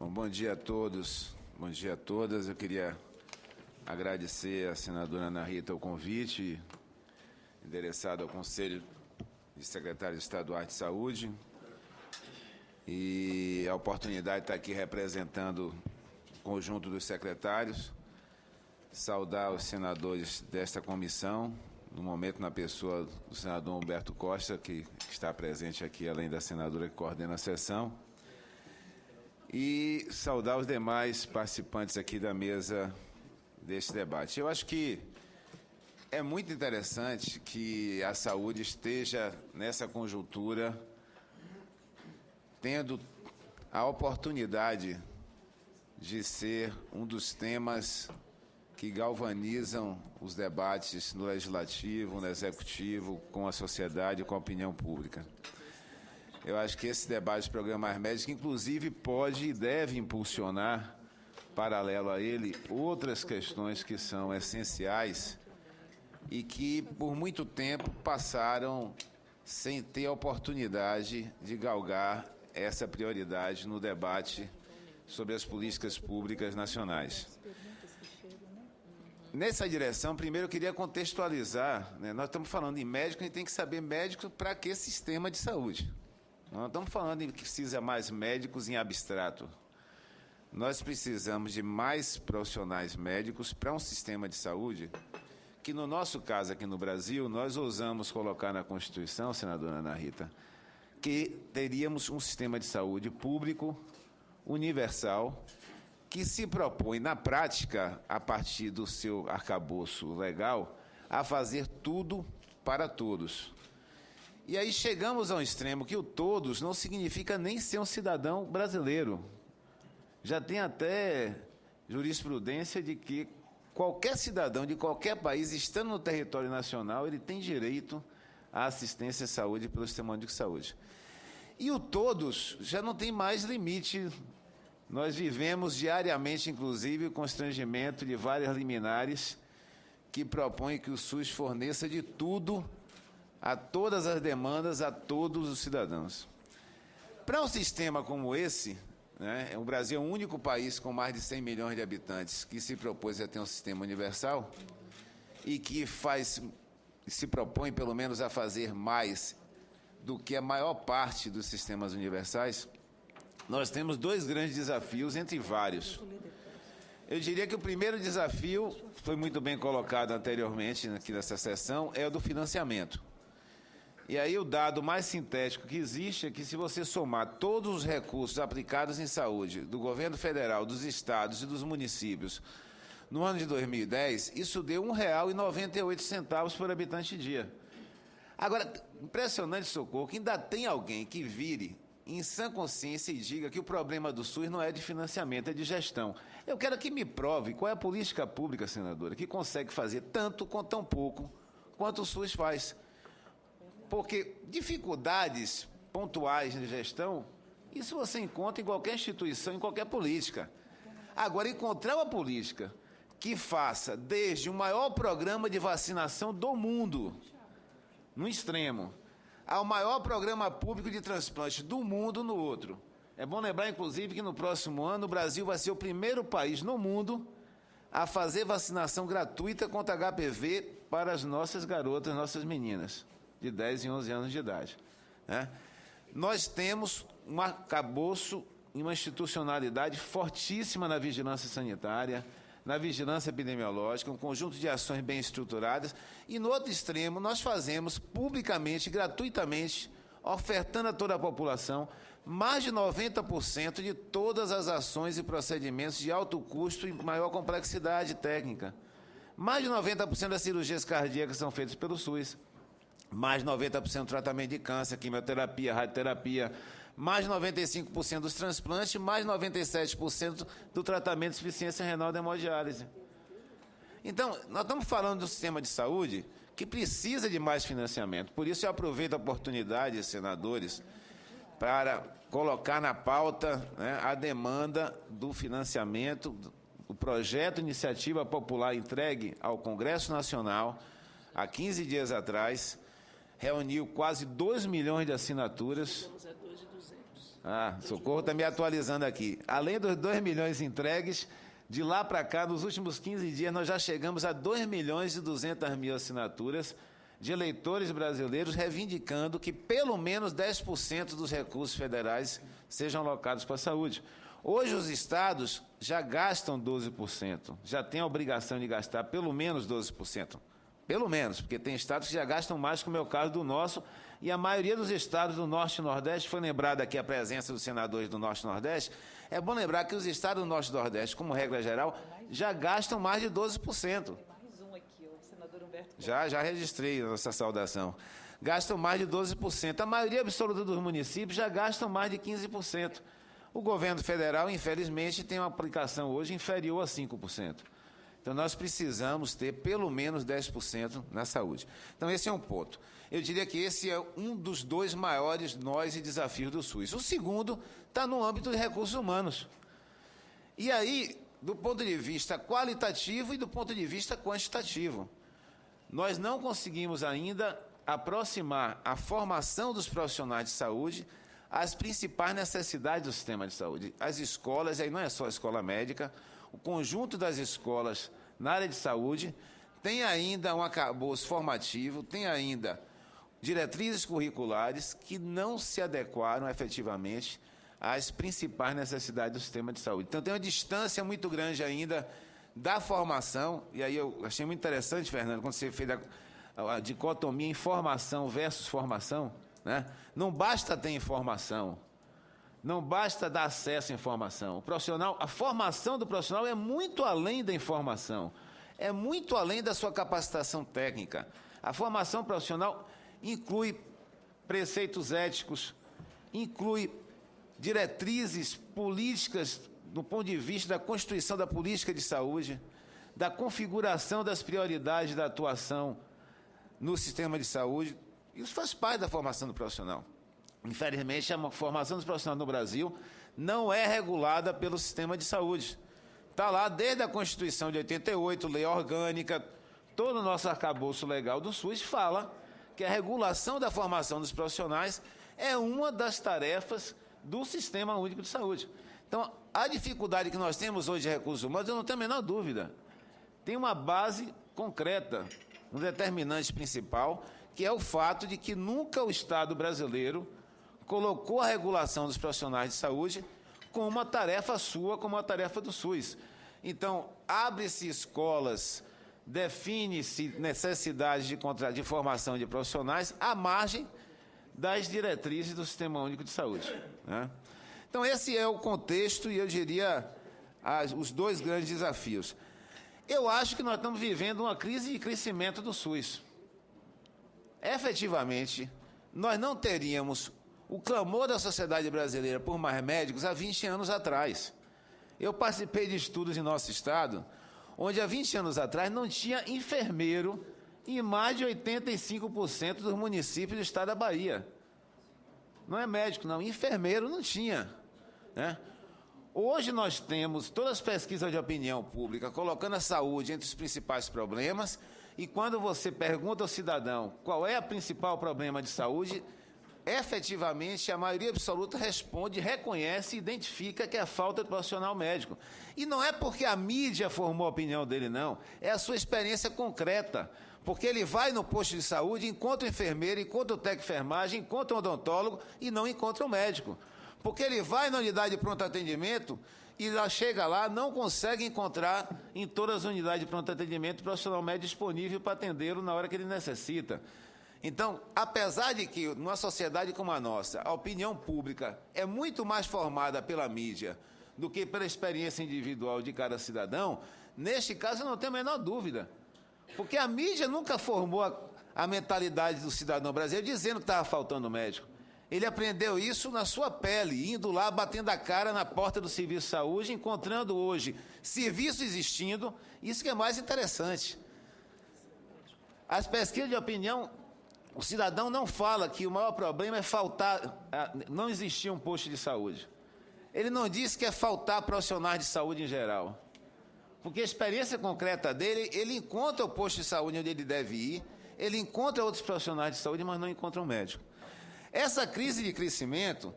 Bom dia a todos, bom dia a todas. Eu queria agradecer à senadora Ana Rita o convite, endereçado ao Conselho de Secretários Estaduais de Saúde, e a oportunidade de estar aqui representando o conjunto dos secretários, saudar os senadores desta comissão, no momento na pessoa do senador Humberto Costa, que está presente aqui, além da senadora que coordena a sessão, e saudar os demais participantes aqui da mesa deste debate. Eu acho que é muito interessante que a saúde esteja nessa conjuntura, tendo a oportunidade de ser um dos temas que galvanizam os debates no Legislativo, no Executivo, com a sociedade, com a opinião pública. Eu acho que esse debate do Programa Mais Médicos, inclusive, pode e deve impulsionar, paralelo a ele, outras questões que são essenciais e que, por muito tempo, passaram sem ter a oportunidade de galgar essa prioridade no debate sobre as políticas públicas nacionais. Nessa direção, primeiro eu queria contextualizar, nós estamos falando em médico, a gente tem que saber médico para que sistema de saúde. Nós não estamos falando em que precisa mais médicos em abstrato. Nós precisamos de mais profissionais médicos para um sistema de saúde que, no nosso caso aqui no Brasil, nós ousamos colocar na Constituição, senadora Ana Rita, que teríamos um sistema de saúde público, universal, que se propõe, na prática, a partir do seu arcabouço legal, a fazer tudo para todos. E aí chegamos a um extremo que o todos não significa nem ser um cidadão brasileiro. Já tem até jurisprudência de que qualquer cidadão de qualquer país, estando no território nacional, ele tem direito à assistência à saúde pelo Sistema Único de Saúde. E o todos já não tem mais limite. Nós vivemos diariamente, inclusive, o constrangimento de várias liminares que propõem que o SUS forneça de tudo a todas as demandas, a todos os cidadãos. Para um sistema como esse, o Brasil é o único país com mais de 100 milhões de habitantes que se propôs a ter um sistema universal e que se propõe, pelo menos, a fazer mais do que a maior parte dos sistemas universais. Nós temos dois grandes desafios, entre vários. Eu diria que o primeiro desafio, foi muito bem colocado anteriormente aqui nessa sessão, é o do financiamento. E aí o dado mais sintético que existe é que, se você somar todos os recursos aplicados em saúde do governo federal, dos estados e dos municípios no ano de 2010, isso deu R$ 1,98 por habitante dia. Agora, impressionante, Socorro, que ainda tem alguém que vire em sã consciência e diga que o problema do SUS não é de financiamento, é de gestão. Eu quero que me prove qual é a política pública, senadora, que consegue fazer tanto com tão pouco quanto o SUS faz. Porque dificuldades pontuais de gestão, isso você encontra em qualquer instituição, em qualquer política. Agora, encontrar uma política que faça desde o maior programa de vacinação do mundo, no extremo, ao maior programa público de transplante do mundo no outro. É bom lembrar, inclusive, que no próximo ano o Brasil vai ser o primeiro país no mundo a fazer vacinação gratuita contra HPV para as nossas garotas, nossas meninas, de 10 e 11 anos de idade. Nós temos um arcabouço e uma institucionalidade fortíssima na vigilância sanitária, na vigilância epidemiológica, um conjunto de ações bem estruturadas, e, no outro extremo, nós fazemos publicamente, gratuitamente, ofertando a toda a população, mais de 90% de todas as ações e procedimentos de alto custo e maior complexidade técnica. Mais de 90% das cirurgias cardíacas são feitas pelo SUS. Mais de 90% do tratamento de câncer, quimioterapia, radioterapia, mais de 95% dos transplantes, mais de 97% do tratamento de insuficiência renal e hemodiálise. Então, nós estamos falando do sistema de saúde que precisa de mais financiamento. Por isso, eu aproveito a oportunidade, senadores, para colocar na pauta a demanda do financiamento, o projeto Iniciativa Popular entregue ao Congresso Nacional, há 15 dias atrás, reuniu quase 2 milhões de assinaturas. Estamos a 2.200. Socorro está me atualizando aqui. Além dos 2 milhões entregues, de lá para cá, nos últimos 15 dias, nós já chegamos a 2 milhões e 200 mil assinaturas de eleitores brasileiros reivindicando que pelo menos 10% dos recursos federais sejam alocados para a saúde. Hoje os estados já gastam 12%, já têm a obrigação de gastar pelo menos 12%. Pelo menos, porque tem estados que já gastam mais, como é o caso do nosso, e a maioria dos estados do Norte e Nordeste, foi lembrada aqui a presença dos senadores do Norte e Nordeste, é bom lembrar que os estados do Norte e Nordeste, como regra geral, já gastam mais de 12%. Já registrei a nossa saudação. Gastam mais de 12%. A maioria absoluta dos municípios já gastam mais de 15%. O governo federal, infelizmente, tem uma aplicação hoje inferior a 5%. Então, nós precisamos ter pelo menos 10% na saúde. Então, esse é um ponto. Eu diria que esse é um dos 2 maiores nós e desafios do SUS. O segundo está no âmbito de recursos humanos. E aí, do ponto de vista qualitativo e do ponto de vista quantitativo, nós não conseguimos ainda aproximar a formação dos profissionais de saúde às principais necessidades do sistema de saúde. As escolas, aí não é só a escola médica, o conjunto das escolas na área de saúde tem ainda um arcabouço formativo, tem ainda diretrizes curriculares que não se adequaram efetivamente às principais necessidades do sistema de saúde. Então, tem uma distância muito grande ainda da formação, e aí eu achei muito interessante, Fernando, quando você fez a dicotomia informação versus formação, né? Não basta ter informação, não basta dar acesso à informação. O profissional, a formação do profissional é muito além da informação, é muito além da sua capacitação técnica. A formação profissional inclui preceitos éticos, inclui diretrizes políticas do ponto de vista da constituição da política de saúde, da configuração das prioridades da atuação no sistema de saúde. Isso faz parte da formação do profissional. Infelizmente, a formação dos profissionais no Brasil não é regulada pelo sistema de saúde. Está lá desde a Constituição de 88, lei orgânica, todo o nosso arcabouço legal do SUS fala que a regulação da formação dos profissionais é uma das tarefas do Sistema Único de Saúde. Então, a dificuldade que nós temos hoje de recursos humanos, eu não tenho a menor dúvida, tem uma base concreta, um determinante principal, que é o fato de que nunca o Estado brasileiro colocou a regulação dos profissionais de saúde como uma tarefa sua, como uma tarefa do SUS. Então, abre-se escolas, define-se necessidades de formação de profissionais à margem das diretrizes do Sistema Único de Saúde, né? Então, esse é o contexto e, eu diria, os 2 grandes desafios. Eu acho que nós estamos vivendo uma crise de crescimento do SUS. Efetivamente, nós não teríamos o clamor da sociedade brasileira por mais médicos há 20 anos atrás. Eu participei de estudos em nosso estado, onde há 20 anos atrás não tinha enfermeiro em mais de 85% dos municípios do estado da Bahia. Não é médico, não, enfermeiro não tinha, né? Hoje nós temos todas as pesquisas de opinião pública colocando a saúde entre os principais problemas, e quando você pergunta ao cidadão qual é o principal problema de saúde, efetivamente a maioria absoluta responde, reconhece e identifica que é a falta de profissional médico. E não é porque a mídia formou a opinião dele, não, é a sua experiência concreta. Porque ele vai no posto de saúde, encontra o enfermeiro, encontra o técnico de enfermagem, encontra o odontólogo e não encontra o médico. Porque ele vai na unidade de pronto atendimento e chega lá, não consegue encontrar em todas as unidades de pronto atendimento o profissional médico disponível para atendê-lo na hora que ele necessita. Então, apesar de que, numa sociedade como a nossa, a opinião pública é muito mais formada pela mídia do que pela experiência individual de cada cidadão, neste caso eu não tenho a menor dúvida. Porque a mídia nunca formou a mentalidade do cidadão brasileiro dizendo que estava faltando médico. Ele aprendeu isso na sua pele, indo lá, batendo a cara na porta do serviço de saúde, encontrando hoje serviço existindo. Isso que é mais interessante. As pesquisas de opinião, o cidadão não fala que o maior problema é não existir um posto de saúde. Ele não diz que é faltar profissionais de saúde em geral. Porque a experiência concreta dele, ele encontra o posto de saúde onde ele deve ir, ele encontra outros profissionais de saúde, mas não encontra um médico. Essa crise de crescimento,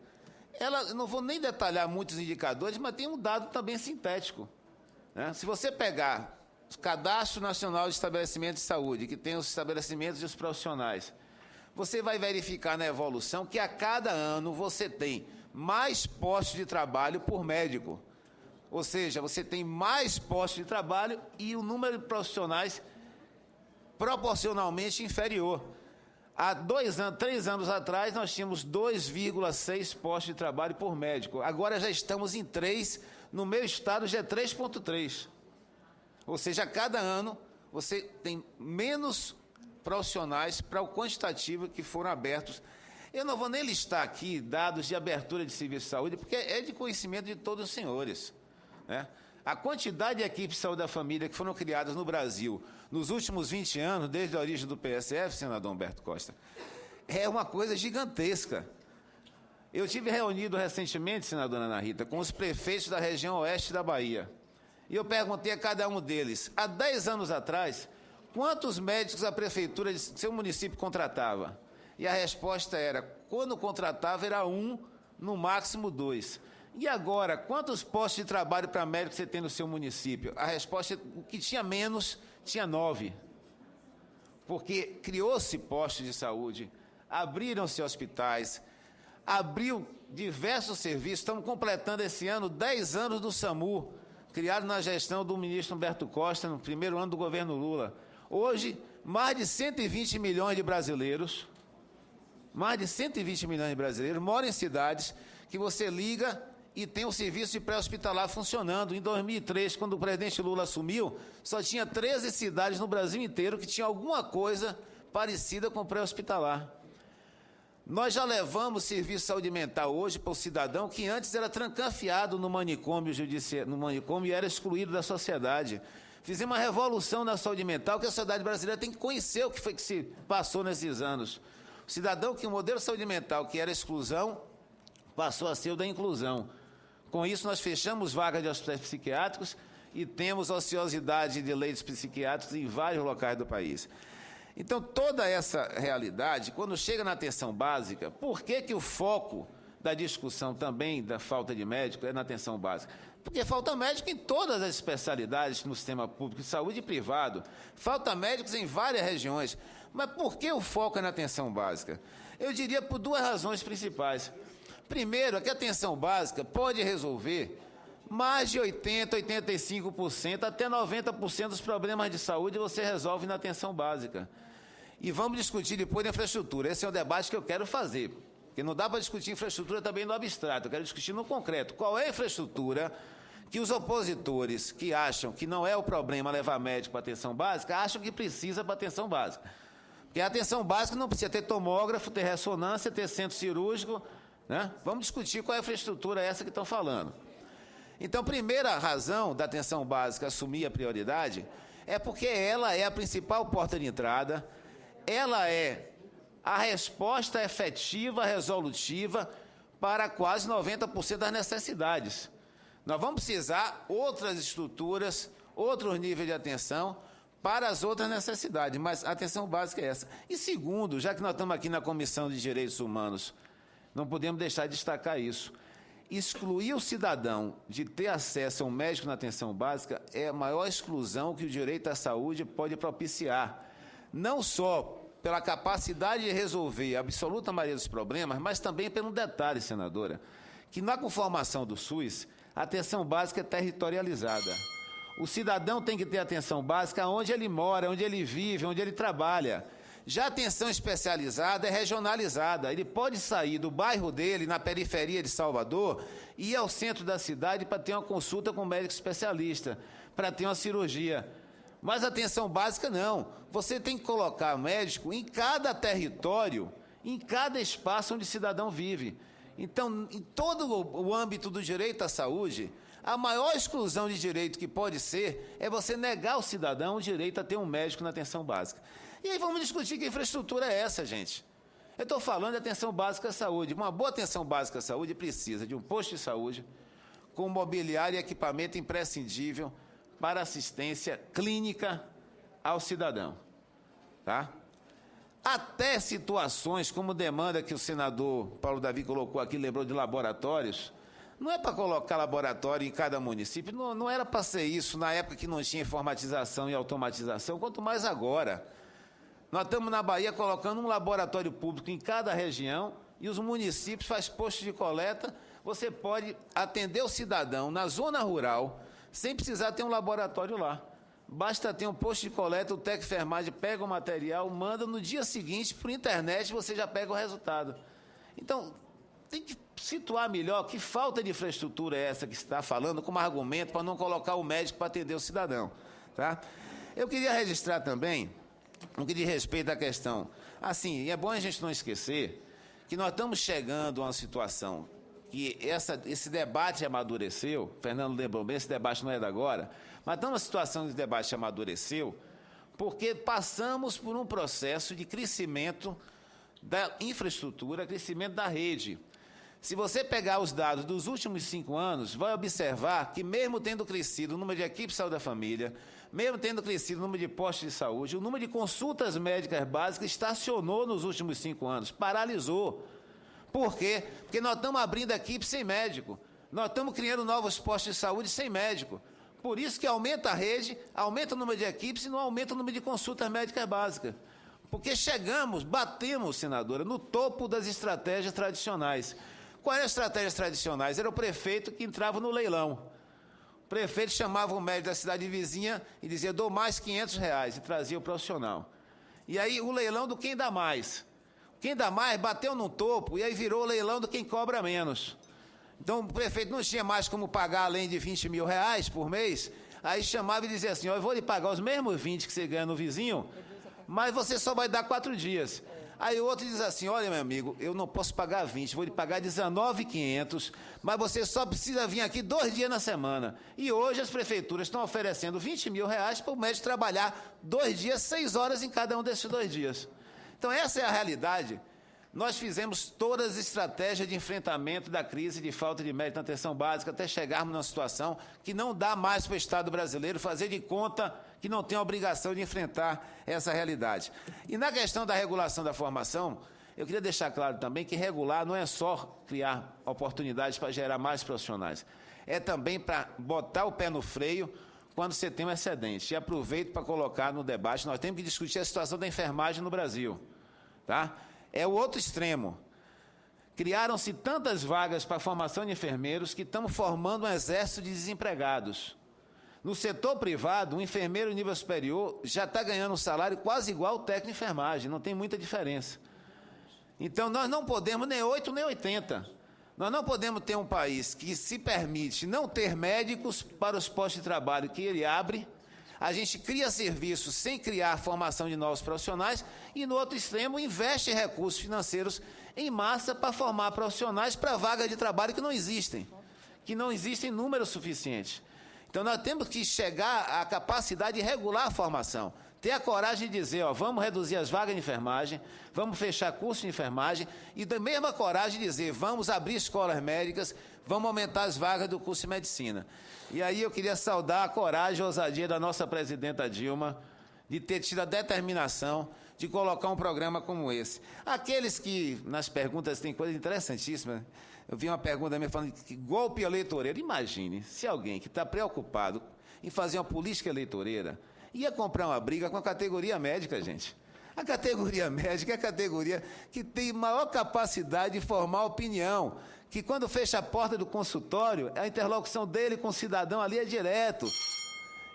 eu não vou nem detalhar muitos indicadores, mas tem um dado também sintético, né? Se você pegar o Cadastro Nacional de Estabelecimentos de Saúde, que tem os estabelecimentos e os profissionais, você vai verificar na evolução que a cada ano você tem mais postos de trabalho por médico. Ou seja, você tem mais postos de trabalho e o número de profissionais proporcionalmente inferior. Há 3 anos atrás, nós tínhamos 2,6 postos de trabalho por médico. Agora já estamos em 3, no meu estado já é 3,3. Ou seja, a cada ano você tem menos profissionais para o quantitativo que foram abertos. Eu não vou nem listar aqui dados de abertura de serviço de saúde, porque é de conhecimento de todos os senhores, né? A quantidade de equipes de saúde da família que foram criadas no Brasil nos últimos 20 anos, desde a origem do PSF, senador Humberto Costa, é uma coisa gigantesca. Eu tive reunido recentemente, senadora Ana Rita, com os prefeitos da região oeste da Bahia. E eu perguntei a cada um deles, há 10 anos atrás, quantos médicos a prefeitura de seu município contratava? E a resposta era, quando contratava era 1, no máximo 2. E agora, quantos postos de trabalho para médico você tem no seu município? A resposta é, o que tinha menos, tinha 9. Porque criou-se postos de saúde, abriram-se hospitais, abriu diversos serviços, estamos completando esse ano 10 anos do SAMU, criado na gestão do ministro Humberto Costa, no primeiro ano do governo Lula. Hoje, mais de 120 milhões de brasileiros, moram em cidades que você liga e tem o serviço de pré-hospitalar funcionando. Em 2003, quando o presidente Lula assumiu, só tinha 13 cidades no Brasil inteiro que tinham alguma coisa parecida com pré-hospitalar. Nós já levamos serviço de saúde mental hoje para o cidadão que antes era trancafiado no manicômio e era excluído da sociedade. Fizemos uma revolução na saúde mental que a sociedade brasileira tem que conhecer o que foi que se passou nesses anos. O cidadão que o modelo de saúde mental, que era exclusão, passou a ser o da inclusão. Com isso, nós fechamos vagas de hospitais psiquiátricos e temos ociosidade de leitos psiquiátricos em vários locais do país. Então, toda essa realidade, quando chega na atenção básica, por que o foco da discussão também da falta de médico é na atenção básica? Porque falta médico em todas as especialidades no sistema público de saúde e privado. Falta médicos em várias regiões. Mas por que o foco é na atenção básica? Eu diria por 2 razões principais. Primeiro, é que a atenção básica pode resolver mais de 80%, 85%, até 90% dos problemas de saúde você resolve na atenção básica. E vamos discutir depois de infraestrutura. Esse é o debate que eu quero fazer. Porque não dá para discutir infraestrutura também no abstrato, eu quero discutir no concreto. Qual é a infraestrutura que os opositores que acham que não é o problema levar médico para a atenção básica, acham que precisa para a atenção básica? Porque a atenção básica não precisa ter tomógrafo, ter ressonância, ter centro cirúrgico, né? Vamos discutir qual é a infraestrutura essa que estão falando. Então, primeira razão da atenção básica assumir a prioridade é porque ela é a principal porta de entrada, ela é a resposta efetiva, resolutiva para quase 90% das necessidades. Nós vamos precisar outras estruturas, outros níveis de atenção para as outras necessidades, mas a atenção básica é essa. E segundo, já que nós estamos aqui na Comissão de Direitos Humanos, não podemos deixar de destacar isso. Excluir o cidadão de ter acesso a um médico na atenção básica é a maior exclusão que o direito à saúde pode propiciar. Não só pela capacidade de resolver a absoluta maioria dos problemas, mas também pelo detalhe, senadora, que na conformação do SUS, a atenção básica é territorializada. O cidadão tem que ter atenção básica onde ele mora, onde ele vive, onde ele trabalha. Já a atenção especializada é regionalizada. Ele pode sair do bairro dele, na periferia de Salvador, e ir ao centro da cidade para ter uma consulta com um médico especialista, para ter uma cirurgia. Mas a atenção básica não. Você tem que colocar médico em cada território, em cada espaço onde o cidadão vive. Então, em todo o âmbito do direito à saúde, a maior exclusão de direito que pode ser é você negar ao cidadão o direito a ter um médico na atenção básica. E aí vamos discutir que infraestrutura é essa, gente. Eu estou falando de atenção básica à saúde. Uma boa atenção básica à saúde precisa de um posto de saúde com mobiliário e equipamento imprescindível para assistência clínica ao cidadão. Tá? até situações como demanda que o senador Paulo Davi colocou aqui, lembrou de laboratórios. Não é para colocar laboratório em cada município, não era para ser isso na época que não tinha informatização e automatização, quanto mais agora. Nós estamos na Bahia colocando um laboratório público em cada região e os municípios fazem postos de coleta. Você pode atender o cidadão na zona rural sem precisar ter um laboratório lá. Basta ter um posto de coleta, o Tecfermagem pega o material, manda no dia seguinte por internet, você já pega o resultado. Então, tem que situar melhor que falta de infraestrutura é essa que você está falando como argumento para não colocar o médico para atender o cidadão. Tá? Eu queria registrar também, no que diz respeito à questão, assim, é bom a gente não esquecer que nós estamos chegando a uma situação que esse debate amadureceu, Fernando lembrou bem, esse debate não é de agora, mas estamos numa situação que o debate amadureceu porque passamos por um processo de crescimento da infraestrutura, crescimento da rede. Se você pegar os dados dos últimos 5 anos, vai observar que mesmo tendo crescido o número de equipes de saúde da família, mesmo tendo crescido o número de postos de saúde, o número de consultas médicas básicas estacionou nos últimos 5 anos, paralisou. Por quê? Porque nós estamos abrindo equipes sem médico, nós estamos criando novos postos de saúde sem médico. Por isso que aumenta a rede, aumenta o número de equipes e não aumenta o número de consultas médicas básicas. Porque batemos, senadora, no topo das estratégias tradicionais. Quais eram as estratégias tradicionais? Era o prefeito que entrava no leilão. O prefeito chamava o médico da cidade vizinha e dizia, dou mais R$500, e trazia o profissional. E aí o leilão do quem dá mais. Quem dá mais bateu no topo e aí virou o leilão do quem cobra menos. Então o prefeito não tinha mais como pagar além de R$20 mil por mês, aí chamava e dizia assim, eu vou lhe pagar os mesmos 20 que você ganha no vizinho, mas você só vai dar 4 dias. Aí o outro diz assim, olha, meu amigo, eu não posso pagar 20, vou lhe pagar R$19.500, mas você só precisa vir aqui 2 dias na semana. E hoje as prefeituras estão oferecendo R$20 mil para o médico trabalhar 2 dias, 6 horas em cada um desses 2 dias. Então essa é a realidade. Nós fizemos todas as estratégias de enfrentamento da crise de falta de médico na atenção básica até chegarmos numa situação que não dá mais para o Estado brasileiro fazer de conta que não tem a obrigação de enfrentar essa realidade. E na questão da regulação da formação, eu queria deixar claro também que regular não é só criar oportunidades para gerar mais profissionais, é também para botar o pé no freio quando você tem um excedente. E aproveito para colocar no debate, nós temos que discutir a situação da enfermagem no Brasil. Tá? É o outro extremo. Criaram-se tantas vagas para a formação de enfermeiros que estamos formando um exército de desempregados. No setor privado, um enfermeiro nível superior já está ganhando um salário quase igual ao técnico de enfermagem, não tem muita diferença. Então, nós não podemos nem 8 nem 80. Nós não podemos ter um país que se permite não ter médicos para os postos de trabalho que ele abre, a gente cria serviços sem criar formação de novos profissionais e, no outro extremo, investe recursos financeiros em massa para formar profissionais para vagas de trabalho que não existem números suficientes. Então, nós temos que chegar à capacidade de regular a formação, ter a coragem de dizer, vamos reduzir as vagas de enfermagem, vamos fechar curso de enfermagem e da mesma coragem de dizer, vamos abrir escolas médicas, vamos aumentar as vagas do curso de medicina. E aí eu queria saudar a coragem e a ousadia da nossa presidenta Dilma de ter tido a determinação de colocar um programa como esse. Aqueles que, nas perguntas, tem coisa interessantíssima. Eu vi uma pergunta minha falando que golpe eleitoreiro. Imagine se alguém que está preocupado em fazer uma política eleitoreira ia comprar uma briga com a categoria médica, gente. A categoria médica é a categoria que tem maior capacidade de formar opinião, que quando fecha a porta do consultório, a interlocução dele com o cidadão ali é direto.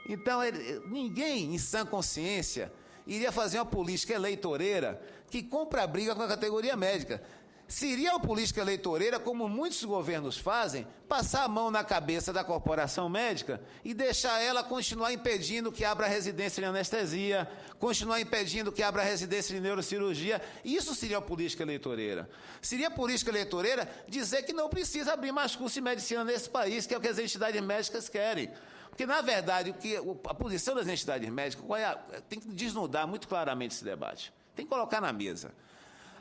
Então, ninguém em sã consciência iria fazer uma política eleitoreira que compra a briga com a categoria médica. Seria uma política eleitoreira, como muitos governos fazem, passar a mão na cabeça da corporação médica e deixar ela continuar impedindo que abra residência de anestesia, continuar impedindo que abra residência de neurocirurgia. Isso seria uma política eleitoreira. Seria política eleitoreira dizer que não precisa abrir mais curso de medicina nesse país, que é o que as entidades médicas querem. Porque, na verdade, a posição das entidades médicas tem que desnudar muito claramente esse debate. Tem que colocar na mesa.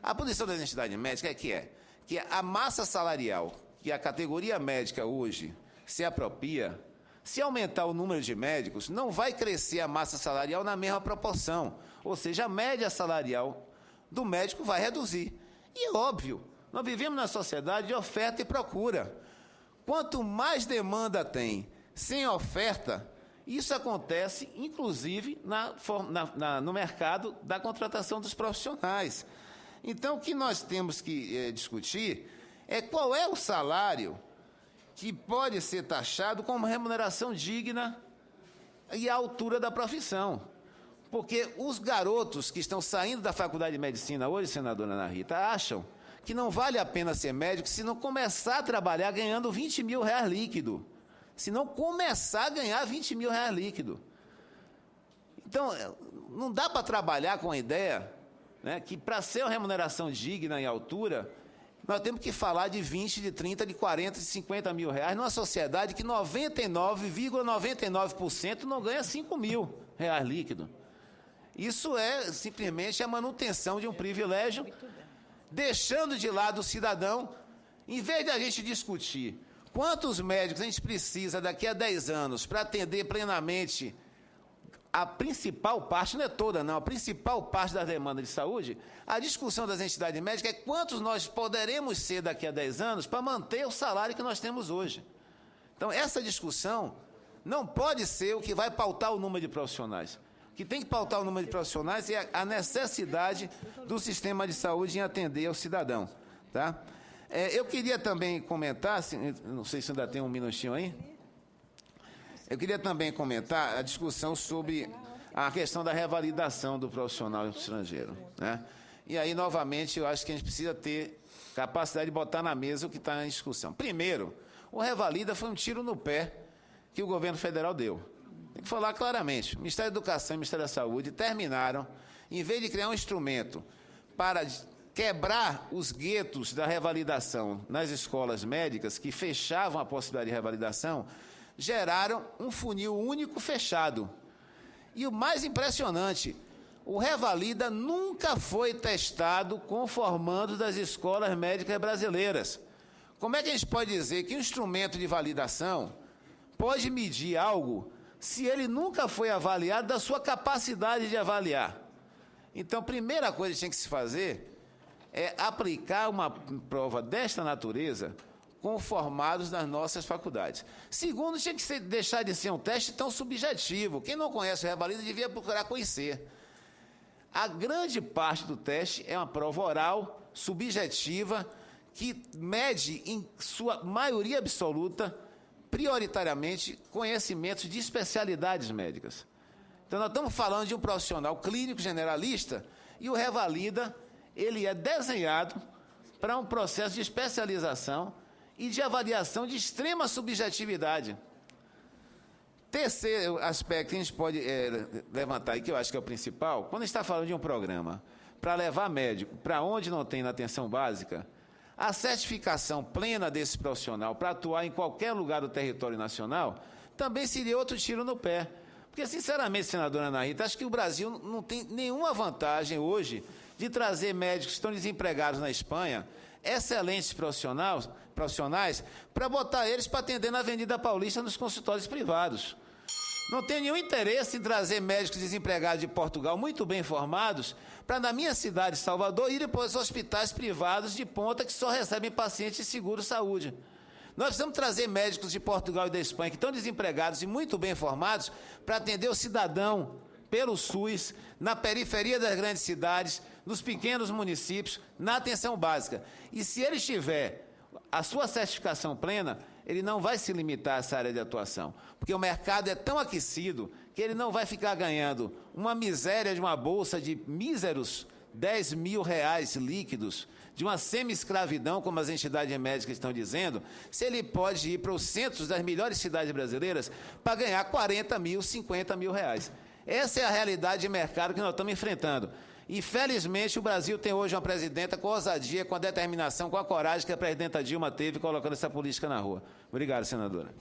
A posição das entidades médicas é que a massa salarial que a categoria médica hoje se apropria, se aumentar o número de médicos, não vai crescer a massa salarial na mesma proporção. Ou seja, a média salarial do médico vai reduzir. E é óbvio, nós vivemos na sociedade de oferta e procura. Quanto mais demanda tem sem oferta, isso acontece, inclusive, no mercado da contratação dos profissionais. Então, o que nós temos que discutir é qual é o salário que pode ser taxado como remuneração digna e à altura da profissão. Porque os garotos que estão saindo da Faculdade de Medicina hoje, senadora Ana Rita, acham que não vale a pena ser médico se não começar a trabalhar ganhando R$20 mil líquido. Se não começar a ganhar R$20 mil líquido. Então, não dá para trabalhar com a ideia, né, que para ser uma remuneração digna e altura, nós temos que falar de 20, de 30, de 40, de 50 mil reais, numa sociedade que 99,99% não ganha R$5 mil líquido. Isso é simplesmente a manutenção de um privilégio, deixando de lado o cidadão. Em vez de a gente discutir quantos médicos a gente precisa daqui a 10 anos para atender plenamente a principal parte, não é toda não, a principal parte da demanda de saúde, a discussão das entidades médicas é quantos nós poderemos ser daqui a 10 anos para manter o salário que nós temos hoje. Então, essa discussão não pode ser o que vai pautar o número de profissionais. O que tem que pautar o número de profissionais é a necessidade do sistema de saúde em atender ao cidadão. Tá? Eu queria também comentar, não sei se ainda tem um minutinho aí, eu queria também comentar a discussão sobre a questão da revalidação do profissional estrangeiro, né? E aí, novamente, eu acho que a gente precisa ter capacidade de botar na mesa o que está em discussão. Primeiro, o revalida foi um tiro no pé que o governo federal deu. Tem que falar claramente. O Ministério da Educação e o Ministério da Saúde terminaram, em vez de criar um instrumento para quebrar os guetos da revalidação nas escolas médicas, que fechavam a possibilidade de revalidação, geraram um funil único fechado. E o mais impressionante, o revalida nunca foi testado com formandos das escolas médicas brasileiras. Como é que a gente pode dizer que um instrumento de validação pode medir algo se ele nunca foi avaliado da sua capacidade de avaliar? Então, a primeira coisa que tem que se fazer é aplicar uma prova desta natureza com formados nas nossas faculdades. Segundo, tinha que deixar de ser um teste tão subjetivo. Quem não conhece o revalida devia procurar conhecer. A grande parte do teste é uma prova oral, subjetiva, que mede, em sua maioria absoluta, prioritariamente, conhecimentos de especialidades médicas. Então, nós estamos falando de um profissional clínico generalista e o revalida, ele é desenhado para um processo de especialização e de avaliação de extrema subjetividade. Terceiro aspecto que a gente pode levantar, e que eu acho que é o principal, quando a gente está falando de um programa para levar médico para onde não tem na atenção básica, a certificação plena desse profissional para atuar em qualquer lugar do território nacional também seria outro tiro no pé. Porque, sinceramente, senadora Ana Rita, acho que o Brasil não tem nenhuma vantagem hoje de trazer médicos que estão desempregados na Espanha, excelentes profissionais, para botar eles para atender na Avenida Paulista nos consultórios privados. Não tem nenhum interesse em trazer médicos desempregados de Portugal muito bem formados para, na minha cidade, Salvador, irem para os hospitais privados de ponta que só recebem pacientes de seguro-saúde. Nós precisamos trazer médicos de Portugal e da Espanha que estão desempregados e muito bem formados para atender o cidadão pelo SUS, na periferia das grandes cidades, nos pequenos municípios, na atenção básica. E se ele tiver a sua certificação plena, ele não vai se limitar a essa área de atuação, porque o mercado é tão aquecido que ele não vai ficar ganhando uma miséria de uma bolsa de míseros R$10 mil líquidos, de uma semi-escravidão, como as entidades médicas estão dizendo, se ele pode ir para os centros das melhores cidades brasileiras para ganhar R$40 mil, R$50 mil. Essa é a realidade de mercado que nós estamos enfrentando. E, felizmente, o Brasil tem hoje uma presidenta com ousadia, com a determinação, com a coragem que a presidenta Dilma teve colocando essa política na rua. Obrigado, senadora.